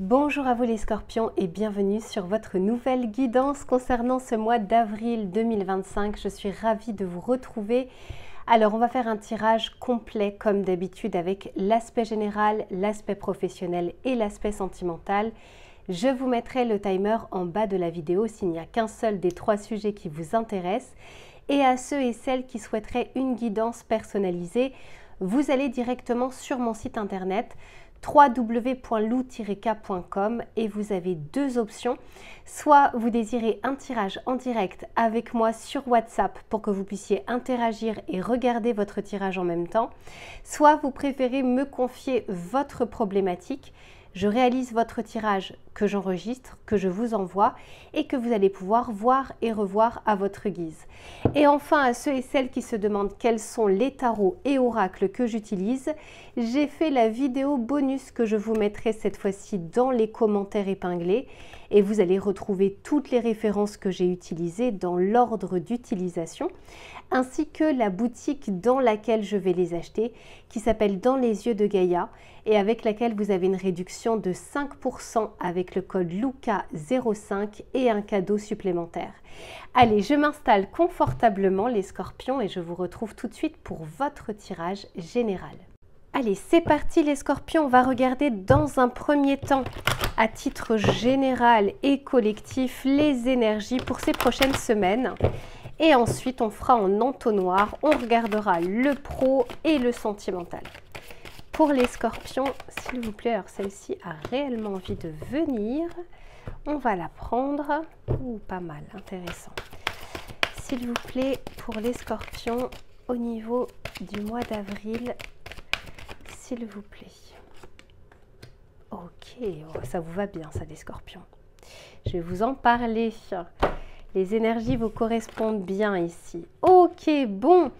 Bonjour à vous les scorpions et bienvenue sur votre nouvelle guidance concernant ce mois d'avril 2025. Je suis ravie de vous retrouver. Alors on va faire un tirage complet comme d'habitude avec l'aspect général, l'aspect professionnel et l'aspect sentimental. Je vous mettrai le timer en bas de la vidéo s'il n'y a qu'un seul des trois sujets qui vous intéressent. Et à ceux et celles qui souhaiteraient une guidance personnalisée, vous allez directement sur mon site internet www.lou-k.com et vous avez deux options. Soit vous désirez un tirage en direct avec moi sur WhatsApp pour que vous puissiez interagir et regarder votre tirage en même temps, soit vous préférez me confier votre problématique. Je réalise votre tirage que j'enregistre, que je vous envoie et que vous allez pouvoir voir et revoir à votre guise. Et enfin, à ceux et celles qui se demandent quels sont les tarots et oracles que j'utilise, j'ai fait la vidéo bonus que je vous mettrai cette fois-ci dans les commentaires épinglés et vous allez retrouver toutes les références que j'ai utilisées dans l'ordre d'utilisation, ainsi que la boutique dans laquelle je vais les acheter, qui s'appelle Dans les yeux de Gaïa, et avec laquelle vous avez une réduction de 5% avec le code LUCA05 et un cadeau supplémentaire. Allez, je m'installe confortablement les scorpions et je vous retrouve tout de suite pour votre tirage général. Allez, c'est parti les scorpions, on va regarder dans un premier temps, à titre général et collectif, les énergies pour ces prochaines semaines. Et ensuite, on fera en entonnoir, on regardera le pro et le sentimental. Pour les scorpions, s'il vous plaît, alors celle-ci a réellement envie de venir. On va la prendre. Ouh, pas mal, intéressant. S'il vous plaît, pour les scorpions, au niveau du mois d'avril, s'il vous plaît. Ok, oh, ça vous va bien, ça, les scorpions. Je vais vous en parler. Les énergies vous correspondent bien ici. Ok, bon.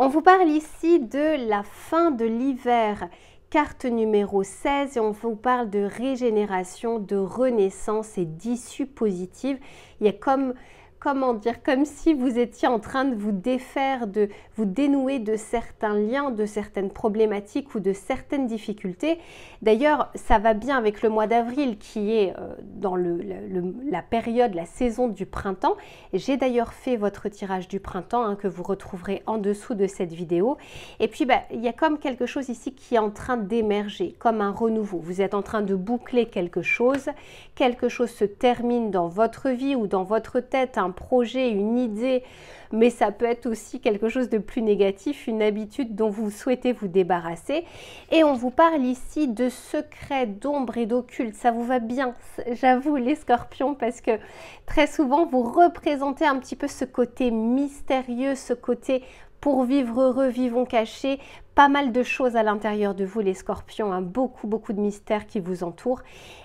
On vous parle ici de la fin de l'hiver, carte numéro 16, et on vous parle de régénération, de renaissance et d'issue positive. Il y a comment dire, comme si vous étiez en train de vous défaire, de vous dénouer de certains liens, de certaines problématiques ou de certaines difficultés. D'ailleurs, ça va bien avec le mois d'avril qui est dans la période, la saison du printemps. J'ai d'ailleurs fait votre tirage du printemps que vous retrouverez en dessous de cette vidéo. Et puis, il y a comme quelque chose ici qui est en train d'émerger, comme un renouveau. Vous êtes en train de boucler quelque chose se termine dans votre vie ou dans votre tête, un projet, une idée, mais ça peut être aussi quelque chose de plus négatif, une habitude dont vous souhaitez vous débarrasser. Et on vous parle ici de secrets, d'ombre et d'occulte. Ça vous va bien, j'avoue les scorpions, parce que très souvent vous représentez un petit peu ce côté mystérieux, ce côté pour vivre heureux, vivons cachés. Pas mal de choses à l'intérieur de vous les scorpions, beaucoup de mystères qui vous entourent.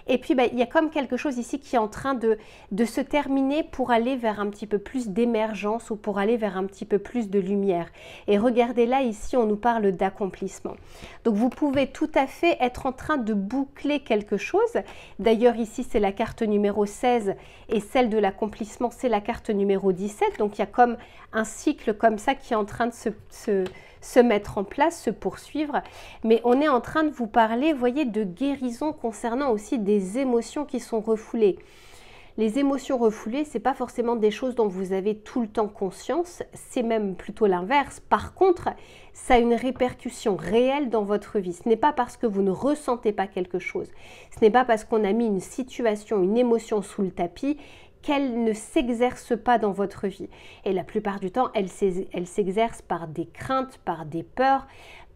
Et puis il y a comme quelque chose ici qui est en train de se terminer pour aller vers un petit peu plus d'émergence ou pour aller vers un petit peu plus de lumière. Et regardez là, ici on nous parle d'accomplissement. Donc vous pouvez tout à fait être en train de boucler quelque chose. D'ailleurs ici c'est la carte numéro 16 et celle de l'accomplissement c'est la carte numéro 17. Donc il y a comme un cycle comme ça qui est en train de se mettre en place, se poursuivre, mais on est en train de vous parler, voyez, de guérison concernant aussi des émotions qui sont refoulées. Les émotions refoulées, ce n'est pas forcément des choses dont vous avez tout le temps conscience, c'est même plutôt l'inverse. Par contre, ça a une répercussion réelle dans votre vie. Ce n'est pas parce que vous ne ressentez pas quelque chose, ce n'est pas parce qu'on a mis une situation, une émotion sous le tapis qu'elle ne s'exerce pas dans votre vie. Et la plupart du temps, elle s'exerce par des craintes, par des peurs,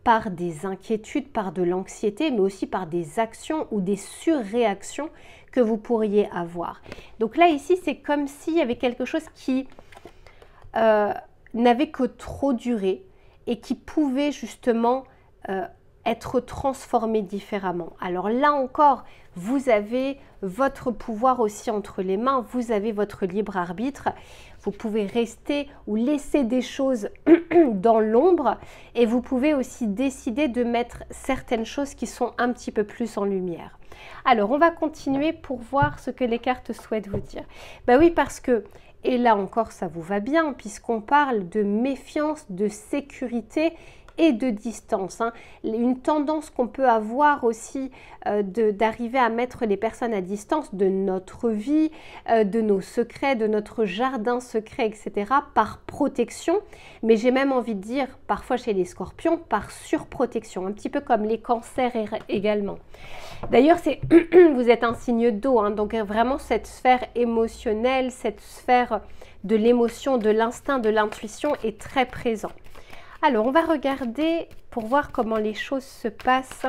par des inquiétudes, par de l'anxiété, mais aussi par des actions ou des surréactions que vous pourriez avoir. Donc là, ici, c'est comme s'il y avait quelque chose qui n'avait que trop duré et qui pouvait justement être transformé différemment. Alors là encore, vous avez votre pouvoir aussi entre les mains, vous avez votre libre arbitre, vous pouvez rester ou laisser des choses dans l'ombre et vous pouvez aussi décider de mettre certaines choses qui sont un petit peu plus en lumière. Alors on va continuer pour voir ce que les cartes souhaitent vous dire. Ben oui, parce que, et là encore ça vous va bien, puisqu'on parle de méfiance, de sécurité et de distance, hein. Une tendance qu'on peut avoir aussi d'arriver à mettre les personnes à distance de notre vie, de nos secrets, de notre jardin secret, etc. par protection, mais j'ai même envie de dire parfois chez les scorpions par surprotection, un petit peu comme les cancers également. D'ailleurs, vous êtes un signe d'eau, hein, donc vraiment cette sphère émotionnelle, cette sphère de l'émotion, de l'instinct, de l'intuition est très présent. Alors, on va regarder pour voir comment les choses se passent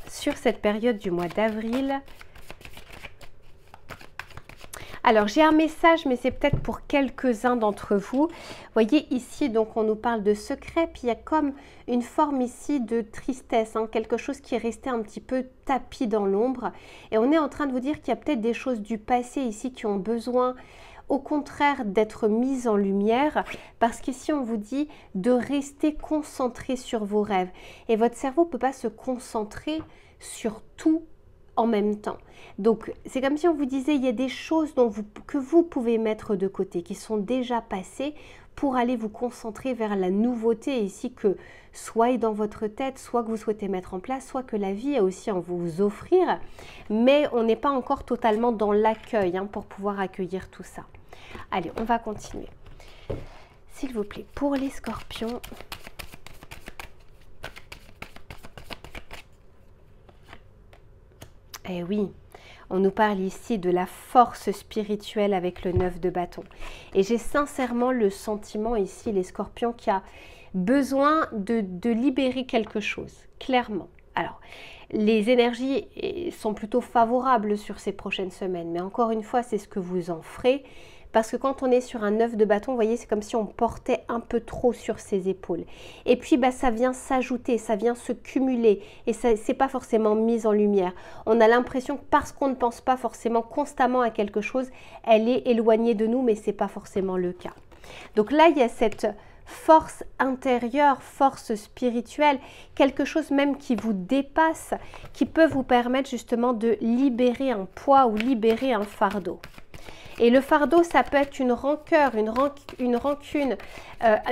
sur cette période du mois d'avril. Alors, j'ai un message, mais c'est peut-être pour quelques-uns d'entre vous. Vous voyez ici, donc, on nous parle de secret, puis il y a comme une forme ici de tristesse, hein, quelque chose qui est resté un petit peu tapi dans l'ombre. Et on est en train de vous dire qu'il y a peut-être des choses du passé ici qui ont besoin, au contraire, d'être mises en lumière, parce qu'ici, on vous dit de rester concentré sur vos rêves. Et votre cerveau ne peut pas se concentrer sur tout en même temps. Donc, c'est comme si on vous disait, il y a des choses que vous pouvez mettre de côté, qui sont déjà passées, pour aller vous concentrer vers la nouveauté ici que soit est dans votre tête, soit que vous souhaitez mettre en place, soit que la vie a aussi à vous offrir, mais on n'est pas encore totalement dans l'accueil, hein, pour pouvoir accueillir tout ça. Allez, on va continuer. S'il vous plaît, pour les scorpions, eh oui, on nous parle ici de la force spirituelle avec le 9 de bâton. Et j'ai sincèrement le sentiment ici, les scorpions, qu'il y a besoin de libérer quelque chose, clairement. Alors, les énergies sont plutôt favorables sur ces prochaines semaines, mais encore une fois, c'est ce que vous en ferez. Parce que quand on est sur un 9 de bâton, vous voyez, c'est comme si on portait un peu trop sur ses épaules. Et puis, ça vient s'ajouter, ça vient se cumuler. Et ce n'est pas forcément mis en lumière. On a l'impression que parce qu'on ne pense pas forcément constamment à quelque chose, elle est éloignée de nous, mais ce n'est pas forcément le cas. Donc là, il y a cette force intérieure, force spirituelle, quelque chose même qui vous dépasse, qui peut vous permettre justement de libérer un poids ou libérer un fardeau. Et le fardeau, ça peut être une rancœur, une rancune,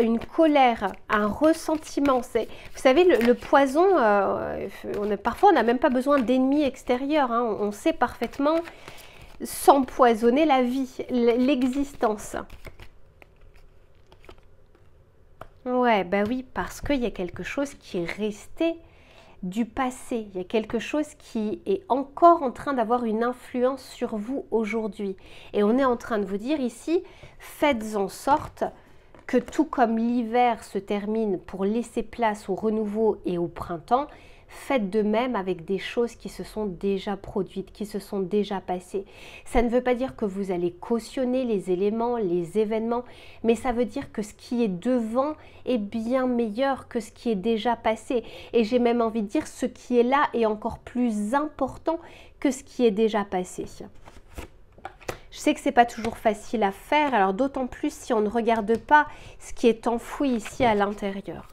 une colère, un ressentiment. Vous savez, le poison, parfois on n'a même pas besoin d'ennemis extérieurs, hein. On sait parfaitement s'empoisonner la vie, l'existence. Ouais, bah oui, parce qu'il y a quelque chose qui est resté du passé. Il y a quelque chose qui est encore en train d'avoir une influence sur vous aujourd'hui. Et on est en train de vous dire ici, faites en sorte que tout comme l'hiver se termine pour laisser place au renouveau et au printemps, faites de même avec des choses qui se sont déjà produites, qui se sont déjà passées. Ça ne veut pas dire que vous allez cautionner les éléments, les événements, mais ça veut dire que ce qui est devant est bien meilleur que ce qui est déjà passé. Et j'ai même envie de dire ce qui est là est encore plus important que ce qui est déjà passé. Je sais que ce n'est pas toujours facile à faire, alors d'autant plus si on ne regarde pas ce qui est enfoui ici à l'intérieur.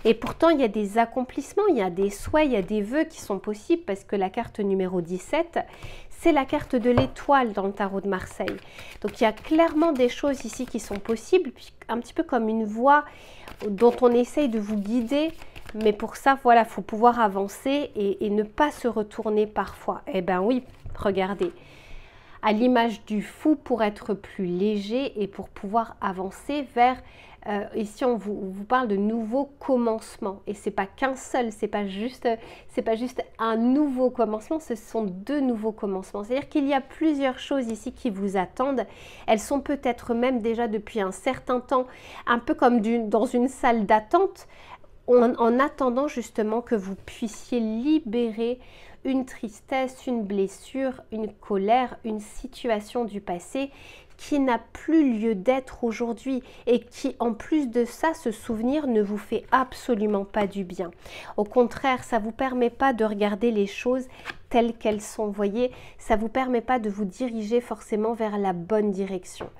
Et pourtant, il y a des accomplissements, il y a des souhaits, il y a des vœux qui sont possibles parce que la carte numéro 17, c'est la carte de l'étoile dans le tarot de Marseille. Donc, il y a clairement des choses ici qui sont possibles, un petit peu comme une voie dont on essaye de vous guider. Mais pour ça, voilà, il faut pouvoir avancer et ne pas se retourner parfois. Eh bien oui, regardez. À l'image du fou pour être plus léger et pour pouvoir avancer vers, ici on vous parle de nouveaux commencements et c'est pas qu'un seul, c'est pas juste un nouveau commencement, ce sont deux nouveaux commencements. C'est-à-dire qu'il y a plusieurs choses ici qui vous attendent, elles sont peut-être même déjà depuis un certain temps, un peu comme dans une salle d'attente, en attendant justement que vous puissiez libérer une tristesse, une blessure, une colère, une situation du passé qui n'a plus lieu d'être aujourd'hui et qui, en plus de ça, ce souvenir ne vous fait absolument pas du bien. Au contraire, ça ne vous permet pas de regarder les choses telles qu'elles sont. Vous voyez, ça ne vous permet pas de vous diriger forcément vers la bonne direction.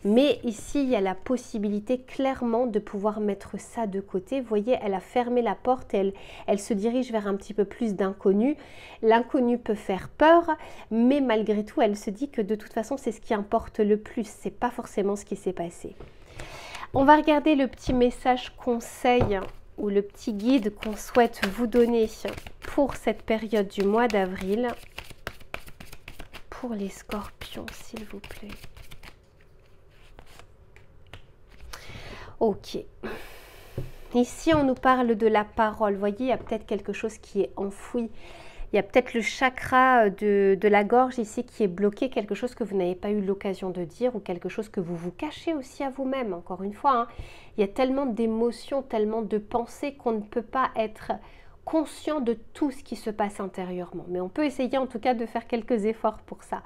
Mais ici, il y a la possibilité clairement de pouvoir mettre ça de côté. Vous voyez, elle a fermé la porte et elle se dirige vers un petit peu plus d'inconnu. L'inconnu peut faire peur, mais malgré tout, elle se dit que de toute façon, c'est ce qui importe le plus. Ce n'est pas forcément ce qui s'est passé. On va regarder le petit message conseil ou le petit guide qu'on souhaite vous donner pour cette période du mois d'avril. Pour les scorpions, s'il vous plaît. Ok. Ici, on nous parle de la parole. Vous voyez, il y a peut-être quelque chose qui est enfoui. Il y a peut-être le chakra de la gorge ici qui est bloqué, quelque chose que vous n'avez pas eu l'occasion de dire ou quelque chose que vous vous cachez aussi à vous-même. Encore une fois, hein, il y a tellement d'émotions, tellement de pensées qu'on ne peut pas être conscient de tout ce qui se passe intérieurement. Mais on peut essayer en tout cas de faire quelques efforts pour ça.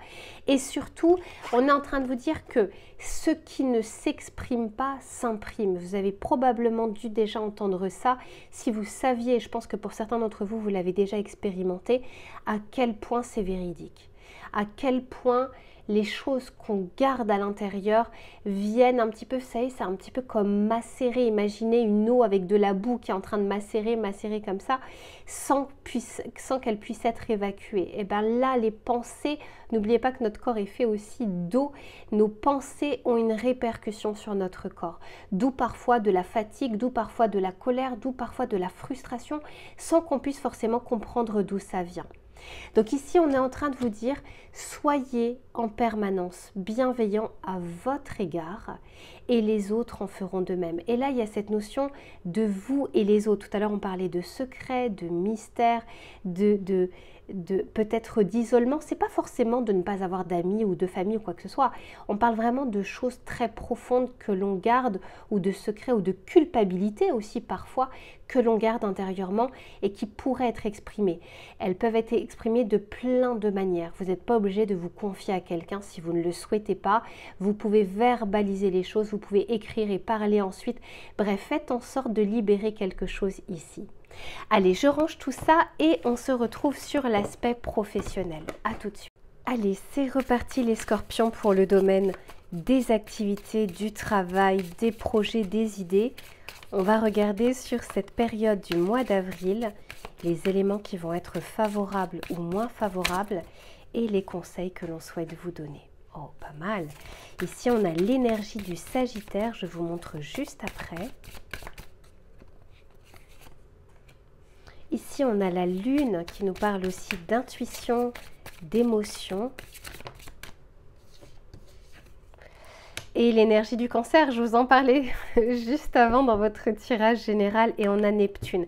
Et surtout, on est en train de vous dire que ce qui ne s'exprime pas s'imprime. Vous avez probablement dû déjà entendre ça. Si vous saviez, je pense que pour certains d'entre vous, vous l'avez déjà expérimenté, à quel point c'est véridique. À quel point les choses qu'on garde à l'intérieur viennent un petit peu, vous savez, c'est un petit peu comme macérer. Imaginez une eau avec de la boue qui est en train de macérer comme ça, sans qu'elle puisse être évacuée. Et bien là, les pensées, n'oubliez pas que notre corps est fait aussi d'eau. Nos pensées ont une répercussion sur notre corps. D'où parfois de la fatigue, d'où parfois de la colère, d'où parfois de la frustration, sans qu'on puisse forcément comprendre d'où ça vient. Donc ici, on est en train de vous dire, soyez en permanence bienveillants à votre égard et les autres en feront de même. Et là, il y a cette notion de vous et les autres. Tout à l'heure, on parlait de secret, de mystère, de peut-être d'isolement. C'est pas forcément de ne pas avoir d'amis ou de famille ou quoi que ce soit. On parle vraiment de choses très profondes que l'on garde ou de secrets ou de culpabilité aussi parfois que l'on garde intérieurement et qui pourraient être exprimées. Elles peuvent être exprimées de plein de manières. Vous n'êtes pas obligé de vous confier à quelqu'un si vous ne le souhaitez pas. Vous pouvez verbaliser les choses, vous pouvez écrire et parler ensuite. Bref, faites en sorte de libérer quelque chose ici. Allez, je range tout ça et on se retrouve sur l'aspect professionnel. À tout de suite. Allez, c'est reparti les scorpions pour le domaine des activités, du travail, des projets, des idées. On va regarder sur cette période du mois d'avril les éléments qui vont être favorables ou moins favorables et les conseils que l'on souhaite vous donner. Oh, pas mal. Ici, on a l'énergie du Sagittaire. Je vous montre juste après. Ici, on a la Lune qui nous parle aussi d'intuition, d'émotion. Et l'énergie du Cancer, je vous en parlais juste avant dans votre tirage général. Et on a Neptune.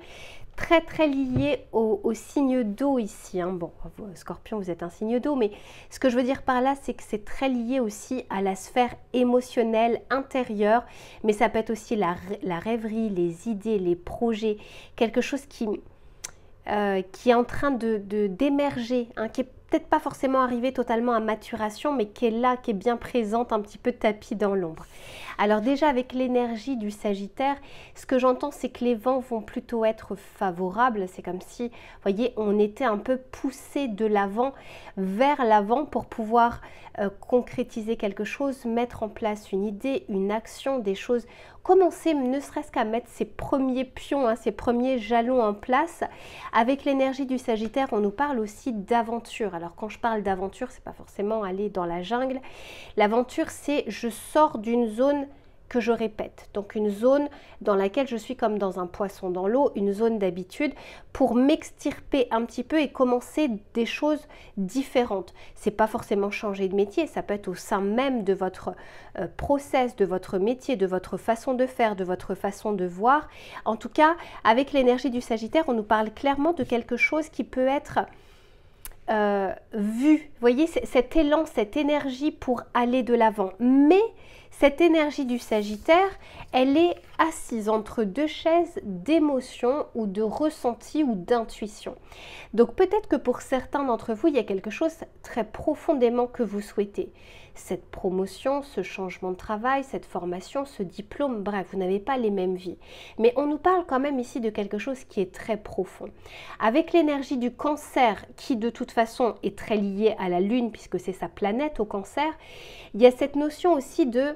Très très lié au signe d'eau ici. Hein. Bon, Scorpion, vous êtes un signe d'eau, mais ce que je veux dire par là, c'est que c'est très lié aussi à la sphère émotionnelle intérieure, mais ça peut être aussi la rêverie, les idées, les projets, quelque chose qui est en train d'émerger, hein, qui est peut-être pas forcément arrivé totalement à maturation, mais qui est là, qui est bien présente, un petit peu tapis dans l'ombre. Alors déjà avec l'énergie du Sagittaire, ce que j'entends c'est que les vents vont plutôt être favorables. C'est comme si, vous voyez, on était un peu poussé de l'avant vers l'avant pour pouvoir concrétiser quelque chose, mettre en place une idée, une action, des choses, commencer ne serait-ce qu'à mettre ses premiers pions, hein, ses premiers jalons en place. Avec l'énergie du Sagittaire, on nous parle aussi d'aventure. Alors quand je parle d'aventure, c'est pas forcément aller dans la jungle. L'aventure, c'est je sors d'une zone que je répète. Donc une zone dans laquelle je suis comme dans un poisson dans l'eau, une zone d'habitude pour m'extirper un petit peu et commencer des choses différentes. C'est pas forcément changer de métier, ça peut être au sein même de votre process, de votre métier, de votre façon de faire, de votre façon de voir. En tout cas, avec l'énergie du Sagittaire, on nous parle clairement de quelque chose qui peut être vu. Vous voyez, cet élan, cette énergie pour aller de l'avant. Mais cette énergie du Sagittaire, elle est assise entre deux chaises d'émotion ou de ressenti ou d'intuition. Donc peut-être que pour certains d'entre vous, il y a quelque chose très profondément que vous souhaitez. Cette promotion, ce changement de travail, cette formation, ce diplôme, bref, vous n'avez pas les mêmes vies. Mais on nous parle quand même ici de quelque chose qui est très profond. Avec l'énergie du Cancer, qui de toute façon est très liée à la Lune, puisque c'est sa planète au Cancer, il y a cette notion aussi de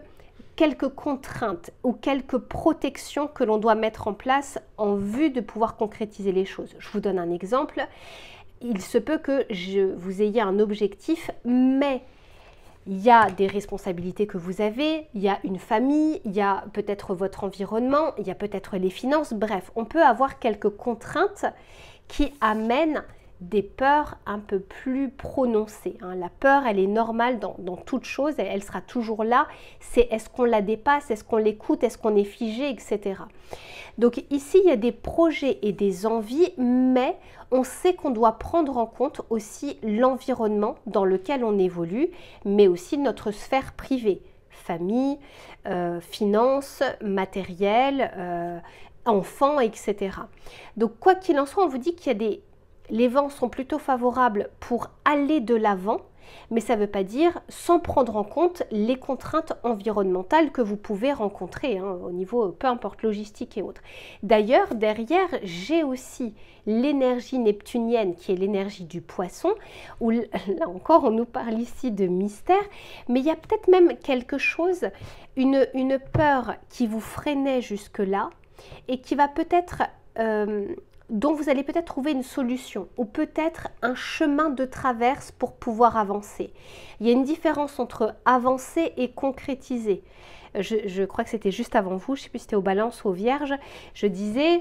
quelques contraintes ou quelques protections que l'on doit mettre en place en vue de pouvoir concrétiser les choses. Je vous donne un exemple. Il se peut que vous ayez un objectif, mais il y a des responsabilités que vous avez, il y a une famille, il y a peut-être votre environnement, il y a peut-être les finances. Bref, on peut avoir quelques contraintes qui amènent des peurs un peu plus prononcées. La peur, elle est normale dans toute chose, elle sera toujours là. C'est est-ce qu'on la dépasse, est-ce qu'on l'écoute, est-ce qu'on est figé, etc. Donc ici, il y a des projets et des envies, mais on sait qu'on doit prendre en compte aussi l'environnement dans lequel on évolue, mais aussi notre sphère privée, famille, finances, matériel, enfants, etc. Donc quoi qu'il en soit, on vous dit qu'il y a les vents sont plutôt favorables pour aller de l'avant, mais ça ne veut pas dire sans prendre en compte les contraintes environnementales que vous pouvez rencontrer au niveau, peu importe, logistique et autres. D'ailleurs, derrière, j'ai aussi l'énergie neptunienne qui est l'énergie du poisson, où là encore, on nous parle ici de mystère, mais il y a peut-être même quelque chose, une peur qui vous freinait jusque-là et qui va peut-être... dont vous allez peut-être trouver une solution ou peut-être un chemin de traverse pour pouvoir avancer. Il y a une différence entre avancer et concrétiser. Je crois que c'était juste avant vous, je ne sais plus si c'était aux balances ou aux vierges, je disais,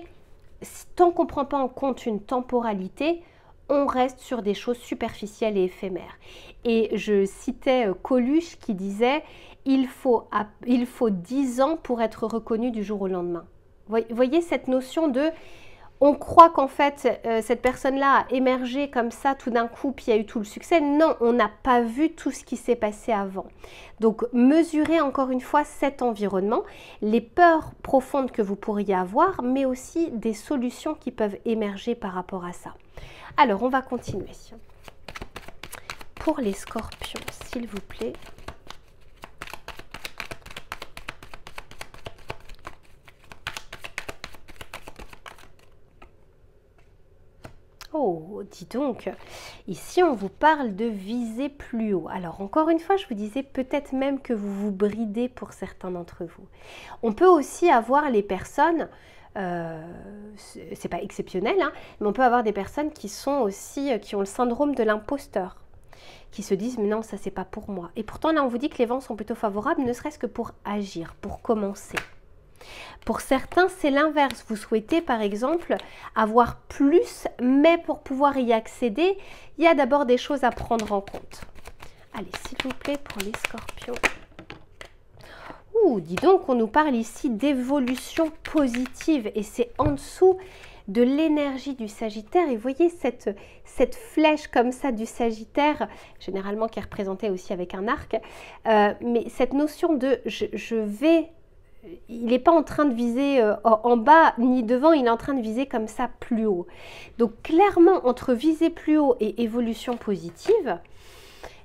tant qu'on ne prend pas en compte une temporalité, on reste sur des choses superficielles et éphémères. Et je citais Coluche qui disait, il faut 10 ans pour être reconnu du jour au lendemain. Vous voyez cette notion de... On croit qu'en fait, cette personne-là a émergé comme ça tout d'un coup, puis il y a eu tout le succès. Non, on n'a pas vu tout ce qui s'est passé avant. Donc, mesurez encore une fois cet environnement, les peurs profondes que vous pourriez avoir, mais aussi des solutions qui peuvent émerger par rapport à ça. Alors, on va continuer. Pour les scorpions, s'il vous plaît. Oh, dis donc, ici on vous parle de viser plus haut. Alors encore une fois, je vous disais peut-être même que vous vous bridez pour certains d'entre vous. On peut aussi avoir les personnes, c'est pas exceptionnel, mais on peut avoir des personnes qui sont aussi, qui ont le syndrome de l'imposteur, qui se disent mais non, ça c'est pas pour moi. Et pourtant là on vous dit que les vents sont plutôt favorables, ne serait-ce que pour agir, pour commencer. Pour certains, c'est l'inverse. Vous souhaitez, par exemple, avoir plus, mais pour pouvoir y accéder, il y a d'abord des choses à prendre en compte. Allez, s'il vous plaît, pour les scorpions. Ouh, dis donc, on nous parle ici d'évolution positive et c'est en dessous de l'énergie du Sagittaire. Et vous voyez cette flèche comme ça du Sagittaire, généralement qui est représentée aussi avec un arc, mais cette notion de je vais... Il n'est pas en train de viser en bas ni devant, il est en train de viser comme ça plus haut. Donc clairement, entre viser plus haut et évolution positive,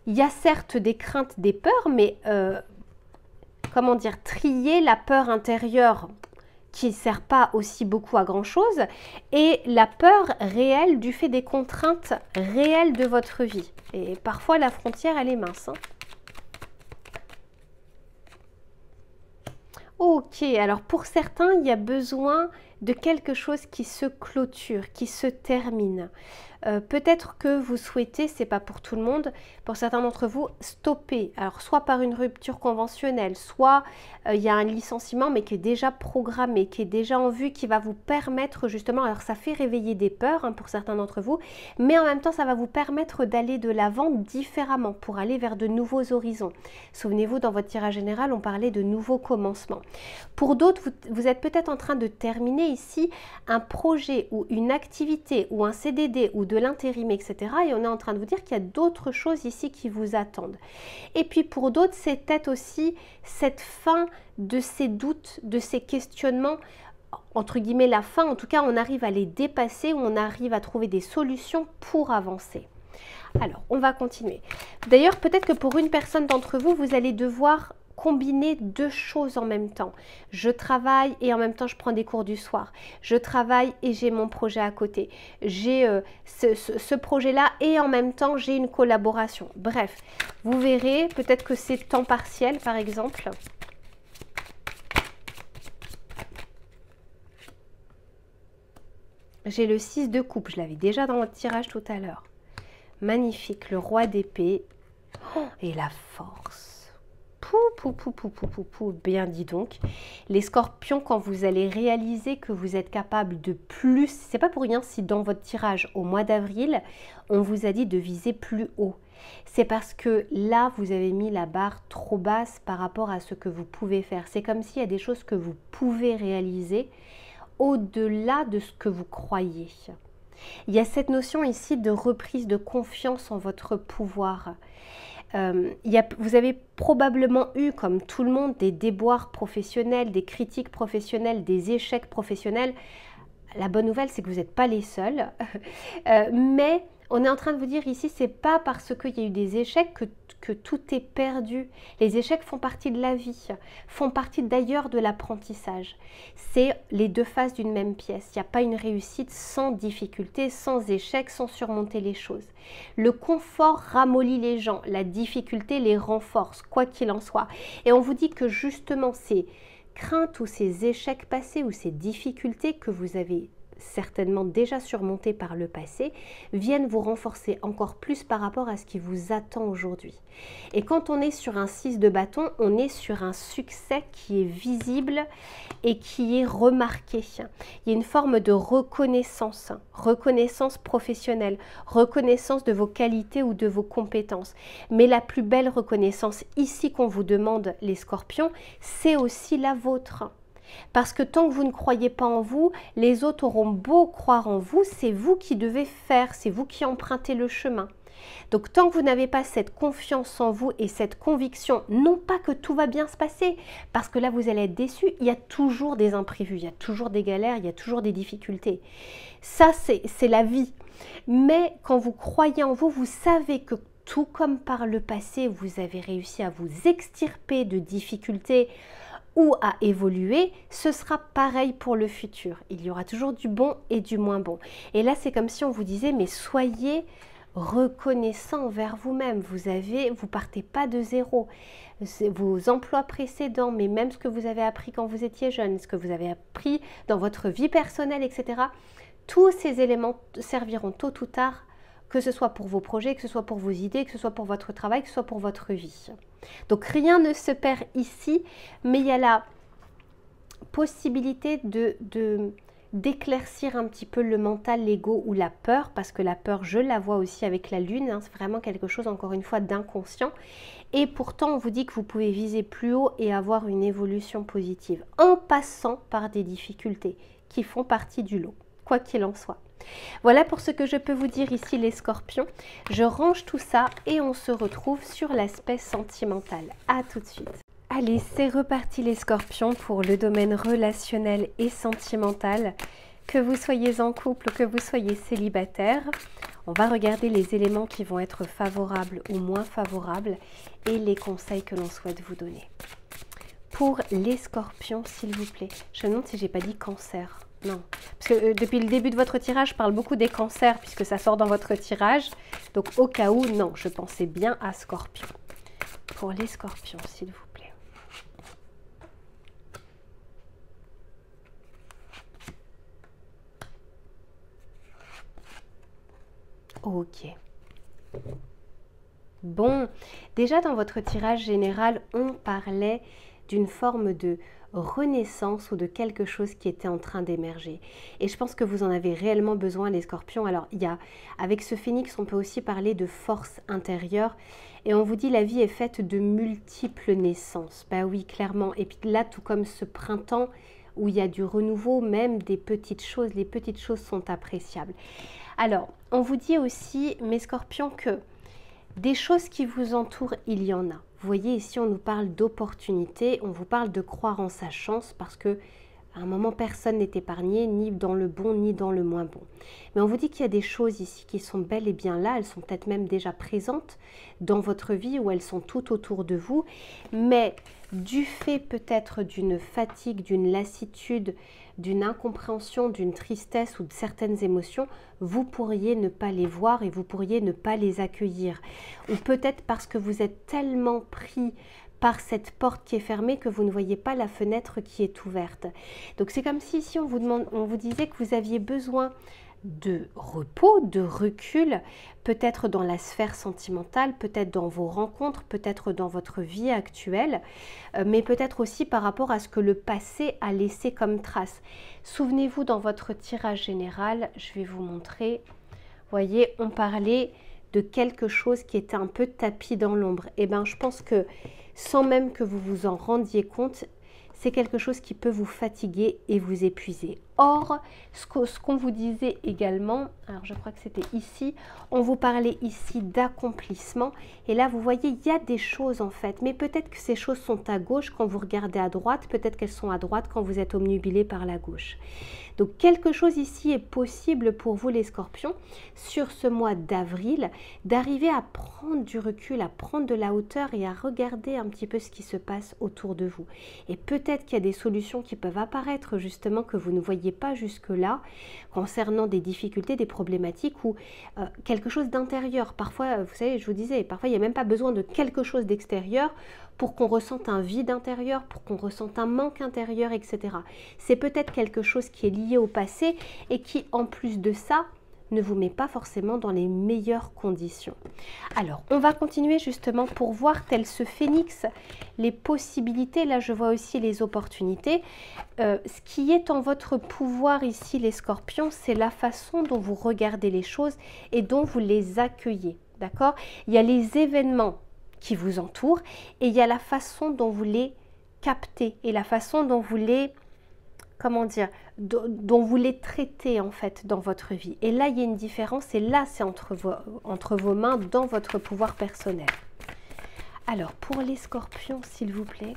il y a certes des craintes, des peurs, mais comment dire, trier la peur intérieure qui ne sert pas aussi beaucoup à grand chose et la peur réelle du fait des contraintes réelles de votre vie. Et parfois la frontière elle est mince. Ok, alors pour certains, il y a besoin de quelque chose qui se clôture, qui se termine. Peut-être que vous souhaitez, c'est pas pour tout le monde, pour certains d'entre vous, stopper. Alors soit par une rupture conventionnelle, soit il y a un licenciement mais qui est déjà programmé, qui est déjà en vue, qui va vous permettre justement, alors ça fait réveiller des peurs pour certains d'entre vous, mais en même temps ça va vous permettre d'aller de l'avant différemment pour aller vers de nouveaux horizons. Souvenez-vous, dans votre tirage général, on parlait de nouveaux commencements. Pour d'autres, vous êtes peut-être en train de terminer ici un projet ou une activité ou un CDD ou de l'intérim, etc. Et on est en train de vous dire qu'il y a d'autres choses ici qui vous attendent. Et puis pour d'autres, c'est peut-être aussi cette fin de ces doutes, de ces questionnements, entre guillemets la fin. En tout cas, on arrive à les dépasser, on arrive à trouver des solutions pour avancer. Alors, on va continuer. D'ailleurs, peut-être que pour une personne d'entre vous, vous allez devoir combiner deux choses en même temps. Je travaille et en même temps je prends des cours du soir. Je travaille et j'ai mon projet à côté. J'ai ce projet-là et en même temps j'ai une collaboration. Bref, vous verrez, peut-être que c'est temps partiel par exemple. J'ai le 6 de coupe, je l'avais déjà dans votre tirage tout à l'heure. Magnifique, le roi d'épée. Oh, et la force. Pou, pou, pou, pou, pou, pou, pou. Bien dit donc. Les scorpions, quand vous allez réaliser que vous êtes capable de plus, c'est pas pour rien si dans votre tirage au mois d'avril, on vous a dit de viser plus haut. C'est parce que là, vous avez mis la barre trop basse par rapport à ce que vous pouvez faire. C'est comme s'il y a des choses que vous pouvez réaliser au-delà de ce que vous croyez. Il y a cette notion ici de reprise de confiance en votre pouvoir. Vous avez probablement eu, comme tout le monde, des déboires professionnels, des critiques professionnelles, des échecs professionnels. La bonne nouvelle, c'est que vous n'êtes pas les seuls. Mais on est en train de vous dire ici, c'est pas parce qu'il y a eu des échecs que tout est perdu. Les échecs font partie de la vie, font partie d'ailleurs de l'apprentissage. C'est les deux faces d'une même pièce. Il n'y a pas une réussite sans difficulté, sans échec, sans surmonter les choses. Le confort ramollit les gens, la difficulté les renforce, quoi qu'il en soit. Et on vous dit que justement ces craintes ou ces échecs passés ou ces difficultés que vous avez certainement déjà surmonté par le passé, viennent vous renforcer encore plus par rapport à ce qui vous attend aujourd'hui. Et quand on est sur un 6 de bâton, on est sur un succès qui est visible et qui est remarqué. Il y a une forme de reconnaissance, reconnaissance professionnelle, reconnaissance de vos qualités ou de vos compétences. Mais la plus belle reconnaissance ici qu'on vous demande, les scorpions, c'est aussi la vôtre. Parce que tant que vous ne croyez pas en vous, les autres auront beau croire en vous, c'est vous qui devez faire, c'est vous qui empruntez le chemin. Donc tant que vous n'avez pas cette confiance en vous et cette conviction, non pas que tout va bien se passer, parce que là vous allez être déçu, il y a toujours des imprévus, il y a toujours des galères, il y a toujours des difficultés. Ça c'est la vie. Mais quand vous croyez en vous, vous savez que tout comme par le passé, vous avez réussi à vous extirper de difficultés, ou à évoluer, ce sera pareil pour le futur. Il y aura toujours du bon et du moins bon. Et là, c'est comme si on vous disait, mais soyez reconnaissant envers vous-même. Vous partez pas de zéro. Vos emplois précédents, mais même ce que vous avez appris quand vous étiez jeune, ce que vous avez appris dans votre vie personnelle, etc. Tous ces éléments serviront tôt ou tard, que ce soit pour vos projets, que ce soit pour vos idées, que ce soit pour votre travail, que ce soit pour votre vie. Donc rien ne se perd ici, mais il y a la possibilité d'éclaircir un petit peu le mental, l'ego ou la peur, parce que la peur, je la vois aussi avec la lune, hein, c'est vraiment quelque chose, encore une fois, d'inconscient. Et pourtant, on vous dit que vous pouvez viser plus haut et avoir une évolution positive, en passant par des difficultés qui font partie du lot, quoi qu'il en soit. Voilà pour ce que je peux vous dire ici les scorpions. Je range tout ça et on se retrouve sur l'aspect sentimental. À tout de suite. Allez, c'est reparti les scorpions pour le domaine relationnel et sentimental. Que vous soyez en couple ou que vous soyez célibataire, on va regarder les éléments qui vont être favorables ou moins favorables et les conseils que l'on souhaite vous donner. Pour les scorpions, s'il vous plaît, je me demande si j'ai pas dit cancer. Non, parce que depuis le début de votre tirage, je parle beaucoup des cancers puisque ça sort dans votre tirage. Donc au cas où, non, je pensais bien à Scorpion. Pour les scorpions, s'il vous plaît. Ok. Bon, déjà dans votre tirage général, on parlait d'une forme de renaissance ou de quelque chose qui était en train d'émerger. Et je pense que vous en avez réellement besoin, les scorpions. Alors, avec ce phénix, on peut aussi parler de force intérieure. Et on vous dit, la vie est faite de multiples naissances. Bah oui, clairement. Et puis là, tout comme ce printemps où il y a du renouveau, même des petites choses, les petites choses sont appréciables. Alors, on vous dit aussi, mes scorpions, que des choses qui vous entourent, il y en a. Vous voyez, ici, on nous parle d'opportunités, on vous parle de croire en sa chance parce que à un moment, personne n'est épargné, ni dans le bon, ni dans le moins bon. Mais on vous dit qu'il y a des choses ici qui sont bel et bien là, elles sont peut-être même déjà présentes dans votre vie ou elles sont tout autour de vous, mais du fait peut-être d'une fatigue, d'une lassitude, d'une incompréhension, d'une tristesse ou de certaines émotions, vous pourriez ne pas les voir et vous pourriez ne pas les accueillir. Ou peut-être parce que vous êtes tellement pris par cette porte qui est fermée que vous ne voyez pas la fenêtre qui est ouverte. Donc c'est comme si ici on vous disait que vous aviez besoin de repos, de recul, peut-être dans la sphère sentimentale, peut-être dans vos rencontres, peut-être dans votre vie actuelle, mais peut-être aussi par rapport à ce que le passé a laissé comme trace. Souvenez-vous, dans votre tirage général, je vais vous montrer, voyez, on parlait de quelque chose qui était un peu tapis dans l'ombre. Et bien, je pense que sans même que vous vous en rendiez compte, c'est quelque chose qui peut vous fatiguer et vous épuiser. Or, ce qu'on vous disait également, alors je crois que c'était ici, on vous parlait ici d'accomplissement. Et là, vous voyez, il y a des choses en fait, mais peut-être que ces choses sont à gauche quand vous regardez à droite, peut-être qu'elles sont à droite quand vous êtes obnubilé par la gauche. Donc quelque chose ici est possible pour vous les scorpions sur ce mois d'avril, d'arriver à prendre du recul, à prendre de la hauteur et à regarder un petit peu ce qui se passe autour de vous. Et peut-être qu'il y a des solutions qui peuvent apparaître justement que vous ne voyez pas jusque-là concernant des difficultés, des problématiques ou quelque chose d'intérieur. Parfois, vous savez, je vous disais, parfois il n'y a même pas besoin de quelque chose d'extérieur pour qu'on ressente un vide intérieur, pour qu'on ressente un manque intérieur, etc. C'est peut-être quelque chose qui est lié au passé et qui, en plus de ça, ne vous met pas forcément dans les meilleures conditions. Alors, on va continuer justement pour voir, tel ce phénix, les possibilités. Là, je vois aussi les opportunités. Ce qui est en votre pouvoir ici, les scorpions, c'est la façon dont vous regardez les choses et dont vous les accueillez. D'accord? Il y a les événements qui vous entourent et il y a la façon dont vous les captez et la façon dont vous les, comment dire, dont vous les traitez en fait dans votre vie. Et là, il y a une différence et là, c'est entre vos mains, dans votre pouvoir personnel. Alors, pour les scorpions, s'il vous plaît,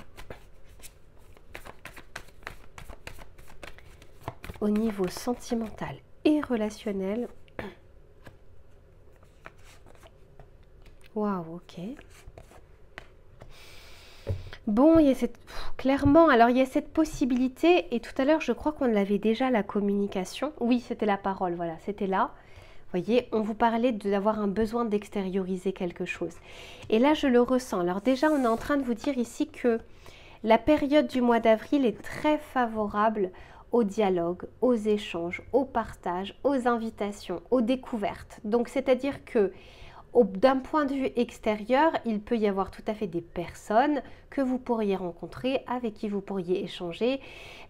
au niveau sentimental et relationnel, waouh, ok. Bon, il y a clairement, alors il y a cette possibilité, et tout à l'heure, je crois qu'on l'avait déjà, la communication. Oui, c'était la parole, voilà, c'était là. Vous voyez, on vous parlait d'avoir un besoin d'extérioriser quelque chose. Et là, je le ressens. Alors déjà, on est en train de vous dire ici que la période du mois d'avril est très favorable au dialogue, aux échanges, au partage, aux invitations, aux découvertes. Donc, c'est-à-dire que d'un point de vue extérieur, il peut y avoir tout à fait des personnes que vous pourriez rencontrer, avec qui vous pourriez échanger,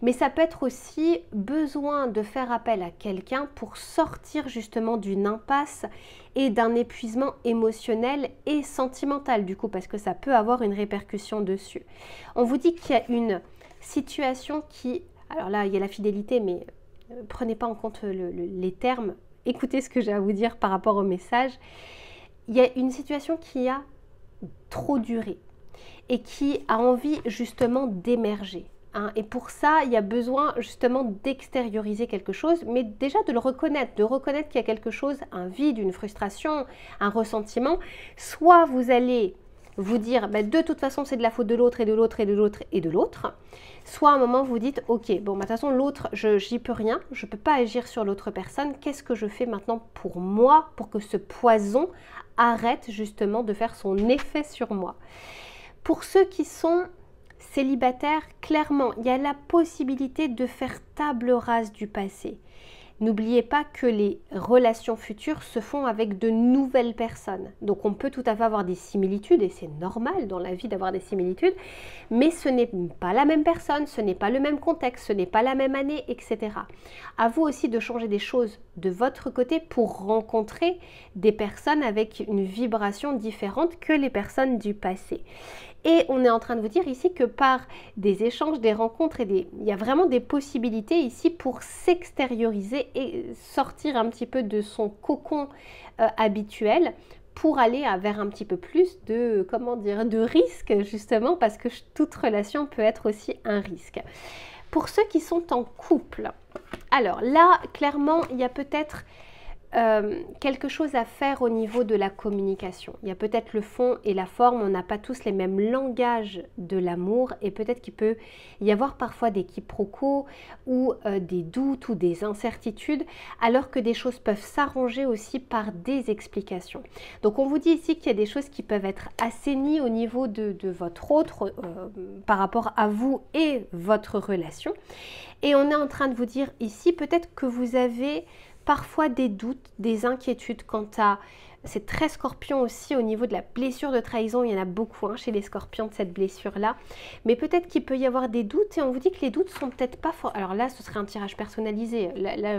mais ça peut être aussi besoin de faire appel à quelqu'un pour sortir justement d'une impasse et d'un épuisement émotionnel et sentimental du coup, parce que ça peut avoir une répercussion dessus. On vous dit qu'il y a une situation qui, alors là il y a la fidélité, mais prenez pas en compte les termes, écoutez ce que j'ai à vous dire par rapport au message. Il y a une situation qui a trop duré et qui a envie justement d'émerger. Hein. Et pour ça, il y a besoin justement d'extérioriser quelque chose, mais déjà de le reconnaître, de reconnaître qu'il y a quelque chose, un vide, une frustration, un ressentiment. Soit vous allez vous dire, bah, de toute façon, c'est de la faute de l'autre et de l'autre et de l'autre et de l'autre. Soit à un moment, vous dites, ok, bon, bah, de toute façon, l'autre, j'y peux rien, je ne peux pas agir sur l'autre personne. Qu'est-ce que je fais maintenant pour moi, pour que ce poison arrête justement de faire son effet sur moi? Pour ceux qui sont célibataires, clairement, il y a la possibilité de faire table rase du passé. N'oubliez pas que les relations futures se font avec de nouvelles personnes. Donc on peut tout à fait avoir des similitudes, et c'est normal dans la vie d'avoir des similitudes, mais ce n'est pas la même personne, ce n'est pas le même contexte, ce n'est pas la même année, etc. À vous aussi de changer des choses de votre côté pour rencontrer des personnes avec une vibration différente que les personnes du passé. Et on est en train de vous dire ici que par des échanges, des rencontres, il y a vraiment des possibilités ici pour s'extérioriser et sortir un petit peu de son cocon habituel pour aller vers un petit peu plus de, comment dire, de risque justement, parce que toute relation peut être aussi un risque. Pour ceux qui sont en couple, alors là, clairement, il y a peut-être quelque chose à faire au niveau de la communication. Il y a peut-être le fond et la forme, on n'a pas tous les mêmes langages de l'amour et peut-être qu'il peut y avoir parfois des quiproquos ou des doutes ou des incertitudes, alors que des choses peuvent s'arranger aussi par des explications. Donc on vous dit ici qu'il y a des choses qui peuvent être assainies au niveau de votre autre par rapport à vous et votre relation. Et on est en train de vous dire ici peut-être que vous avez parfois des doutes, des inquiétudes quant à... C'est très scorpion aussi au niveau de la blessure de trahison, il y en a beaucoup chez les scorpions de cette blessure-là. Mais peut-être qu'il peut y avoir des doutes et on vous dit que les doutes sont peut-être pas... Alors là, ce serait un tirage personnalisé. Là,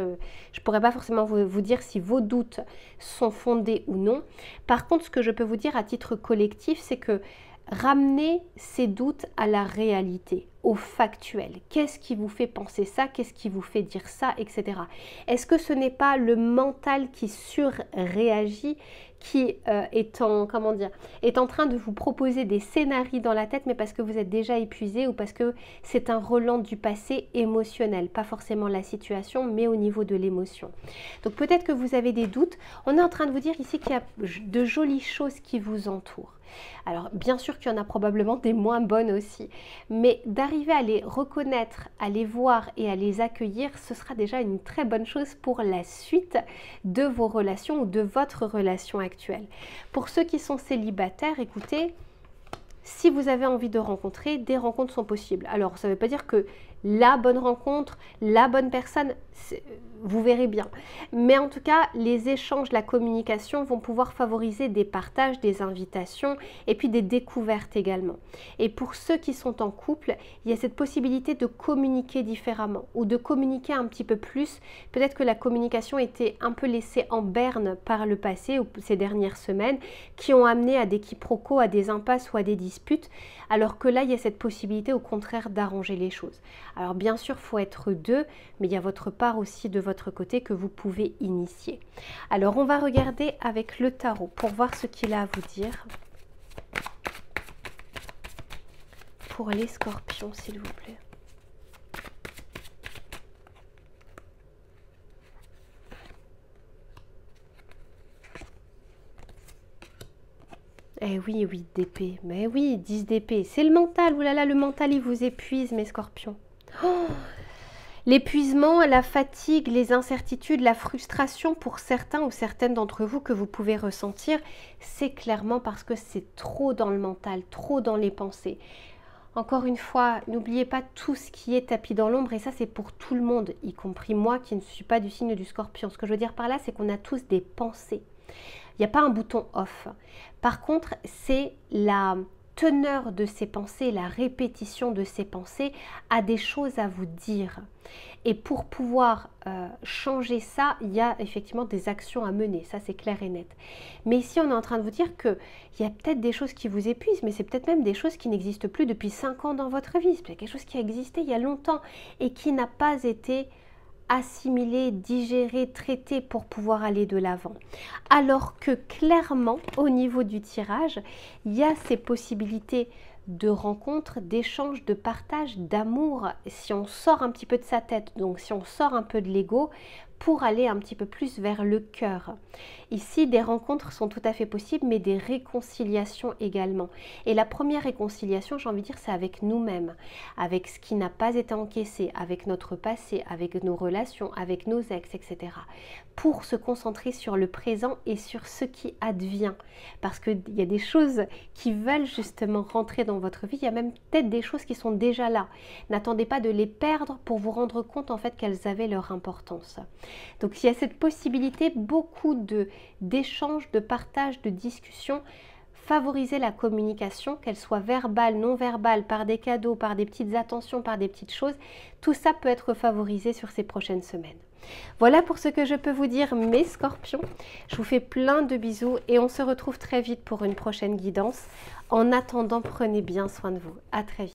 je pourrais pas forcément vous dire si vos doutes sont fondés ou non. Par contre, ce que je peux vous dire à titre collectif, c'est que ramenez ces doutes à la réalité, au factuel. Qu'est-ce qui vous fait penser ça? Qu'est-ce qui vous fait dire ça? Etc. Est-ce que ce n'est pas le mental qui surréagit, qui est en train de vous proposer des scénarios dans la tête, mais parce que vous êtes déjà épuisé ou parce que c'est un relent du passé émotionnel, pas forcément la situation, mais au niveau de l'émotion. Donc peut-être que vous avez des doutes. On est en train de vous dire ici qu'il y a de jolies choses qui vous entourent. Alors bien sûr qu'il y en a probablement des moins bonnes aussi, mais d'arriver à les reconnaître, à les voir et à les accueillir, ce sera déjà une très bonne chose pour la suite de vos relations ou de votre relation actuelle. Pour ceux qui sont célibataires, écoutez, si vous avez envie de rencontrer, des rencontres sont possibles. Alors ça ne veut pas dire que la bonne rencontre, la bonne personne, vous verrez bien. Mais en tout cas, les échanges, la communication vont pouvoir favoriser des partages, des invitations et puis des découvertes également. Et pour ceux qui sont en couple, il y a cette possibilité de communiquer différemment ou de communiquer un petit peu plus. Peut-être que la communication était un peu laissée en berne par le passé ou ces dernières semaines qui ont amené à des quiproquos, à des impasses ou à des disputes. Alors que là, il y a cette possibilité au contraire d'arranger les choses. Alors bien sûr, il faut être deux, mais il y a votre part aussi de votre côté que vous pouvez initier. Alors on va regarder avec le tarot pour voir ce qu'il a à vous dire. Pour les scorpions, s'il vous plaît. Eh oui, 8 d'épée. Mais oui, 10 d'épée. C'est le mental. Ouh là là, le mental, il vous épuise, mes scorpions. Oh, l'épuisement, la fatigue, les incertitudes, la frustration pour certains ou certaines d'entre vous que vous pouvez ressentir, c'est clairement parce que c'est trop dans le mental, trop dans les pensées. Encore une fois, n'oubliez pas tout ce qui est tapis dans l'ombre et ça c'est pour tout le monde, y compris moi qui ne suis pas du signe du scorpion. Ce que je veux dire par là, c'est qu'on a tous des pensées. Il n'y a pas un bouton off. Par contre, c'est la teneur de ces pensées, la répétition de ces pensées a des choses à vous dire. Et pour pouvoir changer ça, il y a effectivement des actions à mener, ça c'est clair et net. Mais ici, on est en train de vous dire qu'il y a peut-être des choses qui vous épuisent, mais c'est peut-être même des choses qui n'existent plus depuis 5 ans dans votre vie. C'est peut-être quelque chose qui a existé il y a longtemps et qui n'a pas été assimilé, digéré, traité pour pouvoir aller de l'avant. Alors que clairement, au niveau du tirage, il y a ces possibilités de rencontres, d'échanges, de partage, d'amour, si on sort un petit peu de sa tête, donc si on sort un peu de l'ego, pour aller un petit peu plus vers le cœur. Ici, des rencontres sont tout à fait possibles, mais des réconciliations également. Et la première réconciliation, j'ai envie de dire, c'est avec nous-mêmes, avec ce qui n'a pas été encaissé, avec notre passé, avec nos relations, avec nos ex, etc. Pour se concentrer sur le présent et sur ce qui advient. Parce qu'il y a des choses qui veulent justement rentrer dans votre vie, il y a même peut-être des choses qui sont déjà là. N'attendez pas de les perdre pour vous rendre compte en fait qu'elles avaient leur importance. Donc il y a cette possibilité, beaucoup d'échanges, de partage, de discussions. Favoriser la communication, qu'elle soit verbale, non verbale, par des cadeaux, par des petites attentions, par des petites choses. Tout ça peut être favorisé sur ces prochaines semaines. Voilà pour ce que je peux vous dire, mes scorpions. Je vous fais plein de bisous et on se retrouve très vite pour une prochaine guidance. En attendant, prenez bien soin de vous. À très vite.